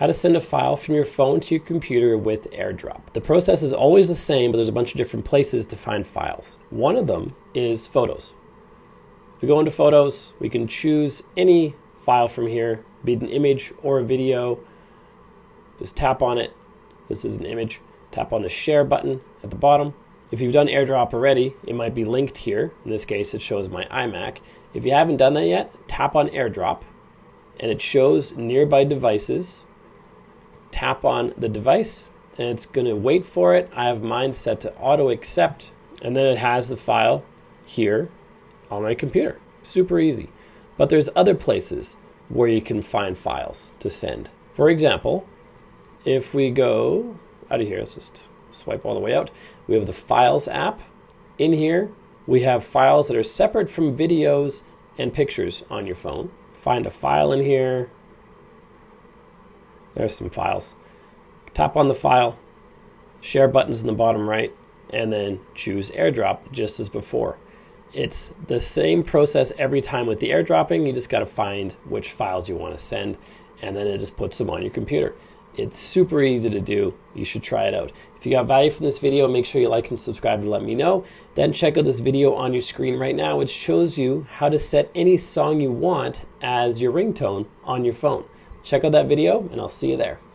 How to send a file from your phone to your computer with Airdrop. The process is always the same, but there's a bunch of different places to find files. One of them is photos. If we go into photos, we can choose any file from here, be it an image or a video. Just tap on it. This is an image. Tap on the share button at the bottom. If you've done Airdrop already, it might be linked here. In this case, it shows my iMac. If you haven't done that yet, tap on Airdrop and it shows nearby devices. Tap on the device and it's going to wait for it. I have mine set to auto accept, and then it has the file here on my computer. Super easy. But there's other places where you can find files to send. For example, if we go out of here, let's just swipe all the way out. We have the Files app. In here, we have files that are separate from videos and pictures on your phone. Find a file in here. There's some files. Tap on the file, share buttons in the bottom right, and then choose Airdrop just as before. It's the same process every time with the airdropping. You just got to find which files you want to send, and then it just puts them on your computer. It's super easy to do. You should try it out. If you got value from this video, make sure you like and subscribe to let me know. Then check out this video on your screen right now, which shows you how to set any song you want as your ringtone on your phone. Check out that video, and I'll see you there.